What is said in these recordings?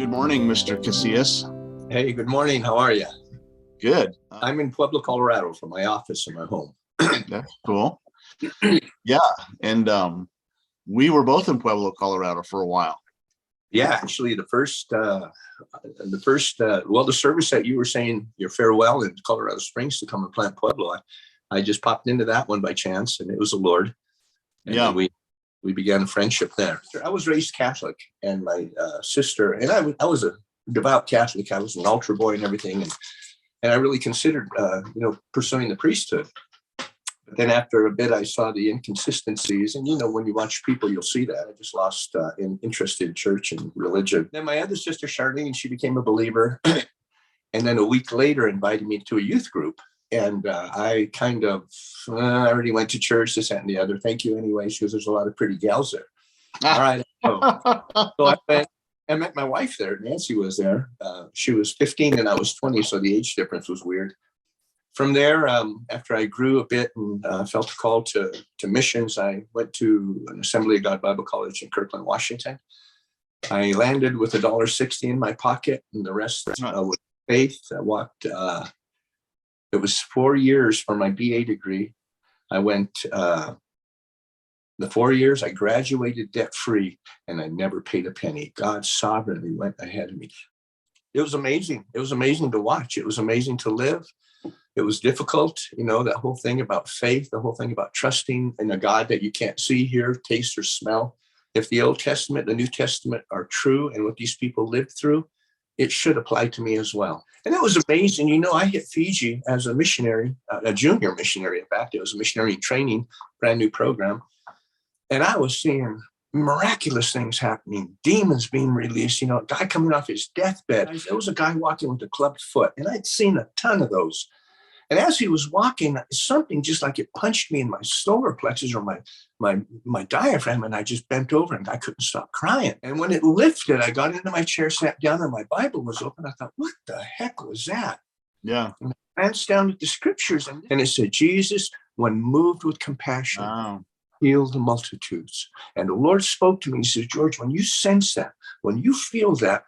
Good morning, Mr. Casias. Hey, good morning. How are you? Good. I'm in Pueblo, Colorado for my office and my home. That's cool. Yeah. And we were both in Pueblo, Colorado for a while. Yeah, actually the service that you were saying your farewell in Colorado Springs to come and plant Pueblo, I just popped into that one by chance, and it was the Lord. And Yeah. we began a friendship there. I was raised Catholic, and my sister, and I was a devout Catholic. I was an altar boy and everything. And I really considered, pursuing the priesthood. But then after a bit, I saw the inconsistencies. And, when you watch people, you'll see that. I just lost interest in church and religion. Then my other sister, Charlene, she became a believer. And then a week later invited me to a youth group. And I kind of, I already went to church, this, that, and the other. Thank you anyway. She goes, there's a lot of pretty gals there. All right. So I went. I met my wife there. Nancy was there. She was 15 and I was 20, so the age difference was weird. From there, after I grew a bit and felt a call to missions, I went to an Assembly of God Bible College in Kirkland, Washington. I landed with $1.60 in my pocket, and the rest was faith. I walked. It was 4 years for my BA degree. I went. The 4 years I graduated debt-free, and I never paid a penny. God sovereignly went ahead of me. It was amazing. It was amazing to watch. It was amazing to live. It was difficult, that whole thing about faith, the whole thing about trusting in a God that you can't see, hear, taste, or smell. If the Old Testament, the New Testament are true, and what these people lived through, it should apply to me as well. And it was amazing. I hit Fiji as a missionary, a junior missionary. In fact, it was a missionary in training, brand new program. And I was seeing miraculous things happening, demons being released, a guy coming off his deathbed. There was a guy walking with a clubbed foot, and I'd seen a ton of those. And as he was walking, something just like it punched me in my solar plexus or my diaphragm, and I just bent over and I couldn't stop crying. And when it lifted, I got into my chair, sat down, and my Bible was open. I thought, what the heck was that? Yeah. And I glanced down at the scriptures, and it said, Jesus, when moved with compassion, healed the multitudes. And the Lord spoke to me. He says, George, when you sense that, when you feel that,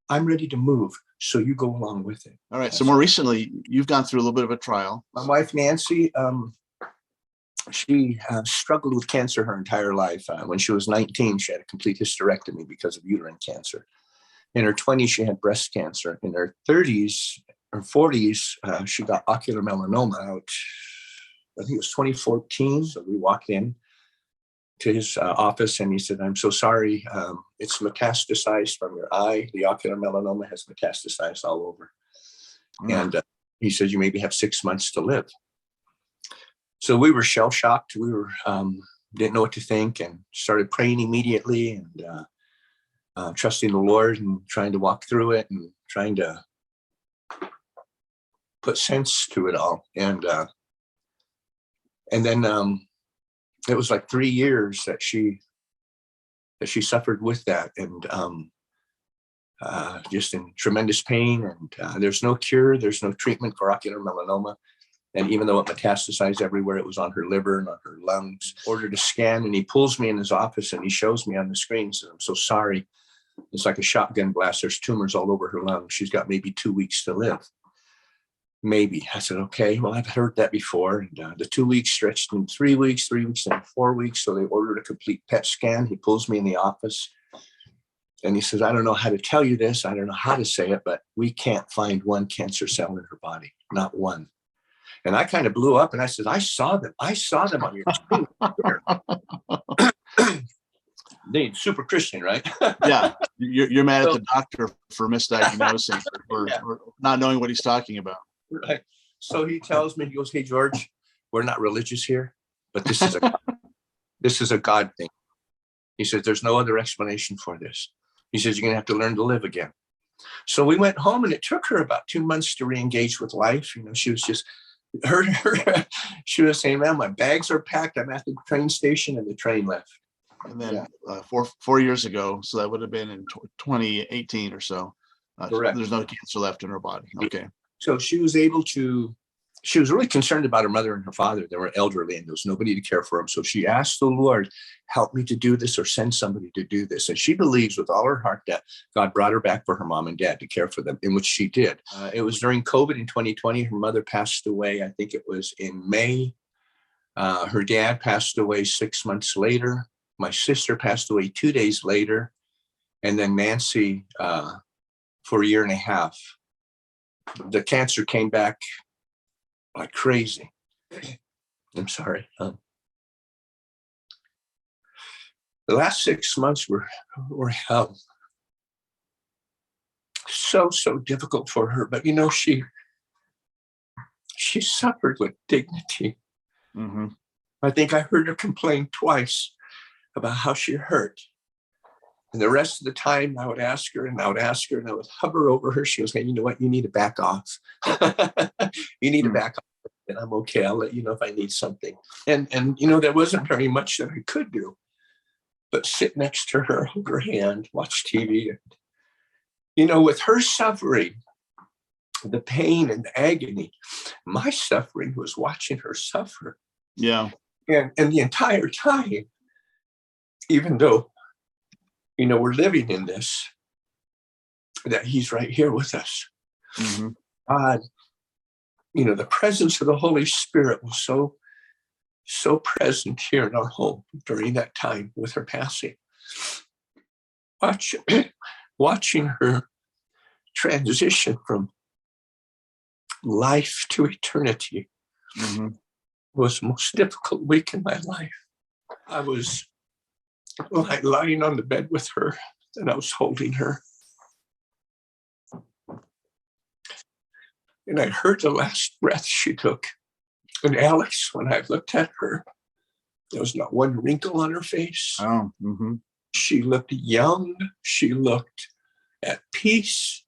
I'm ready to move. So you go along with it. All right. So more recently, you've gone through a little bit of a trial. My wife, Nancy, she struggled with cancer her entire life. When she was 19, she had a complete hysterectomy because of uterine cancer. In her 20s, she had breast cancer. In her 30s or 40s, she got ocular melanoma out. I think it was 2014. So we walked in to his office, and he said, I'm so sorry. It's metastasized from your eye. The ocular melanoma has metastasized all over. And he said, you maybe have 6 months to live. So we were shell shocked. We were didn't know what to think, and started praying immediately, and trusting the Lord and trying to walk through it and trying to put sense to it all. And then it was like 3 years that she suffered with that, and just in tremendous pain. And there's no cure, there's no treatment for ocular melanoma. And even though it metastasized everywhere, it was on her liver and on her lungs. Ordered a scan, and he pulls me in his office and he shows me on the screen. Says, I'm so sorry. It's like a shotgun blast. There's tumors all over her lungs. She's got maybe 2 weeks to live. Maybe. I said, okay, well, I've heard that before. And the 2 weeks stretched in 3 weeks, 3 weeks, and 4 weeks. So they ordered a complete PET scan. He pulls me in the office, and he says, I don't know how to tell you this. I don't know how to say it, but we can't find one cancer cell in her body, not one. And I kind of blew up, and I said, I saw them on your screen. They're super Christian, right? Yeah. You're mad at the doctor for misdiagnosing or not knowing what he's talking about. Right. So he tells me, he goes, hey, George, we're not religious here, but this is a God thing. He says, there's no other explanation for this. He says, you're going to have to learn to live again. So we went home, and it took her about 2 months to re-engage with life. She was just, she was saying, man, my bags are packed. I'm at the train station, and the train left. And then 4 years ago, so that would have been in 2018 or so. Correct. There's no cancer left in her body. Okay. So she was able to she was really concerned about her mother and her father. They were elderly and there was nobody to care for them. So she asked the Lord, help me to do this or send somebody to do this. And she believes with all her heart that God brought her back for her mom and dad to care for them, in which she did. It was during COVID in 2020. Her mother passed away. I think it was in May. Her dad passed away 6 months later. My sister passed away 2 days later. And then Nancy, for a year and a half, the cancer came back like crazy. I'm sorry. The last 6 months were hell. So difficult for her. But she suffered with dignity. Mm-hmm. I think I heard her complain twice about how she hurt. And the rest of the time I would ask her and I would hover over her. She was saying, you know what, you need to back off. You need to back off. And I'm okay. I'll let you know if I need something. And there wasn't very much that I could do, but sit next to her, hold her hand, watch TV. And, with her suffering, the pain and the agony, my suffering was watching her suffer. Yeah. And the entire time, even though, we're living in this, that he's right here with us. Mm-hmm. God, the presence of the Holy Spirit was so present here in our home during that time with her passing. Watching her transition from life to eternity was the most difficult week in my life. I was lying on the bed with her and I was holding her. And I heard the last breath she took. And Alex, when I looked at her, there was not one wrinkle on her face. Oh, mm-hmm. She looked young. She looked at peace.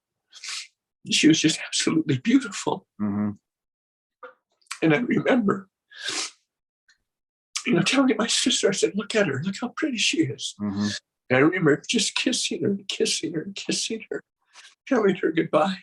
She was just absolutely beautiful. Mm-hmm. And I remember, telling my sister, I said, look at her, look how pretty she is. Mm-hmm. And I remember just kissing her and kissing her and kissing her, telling her goodbye.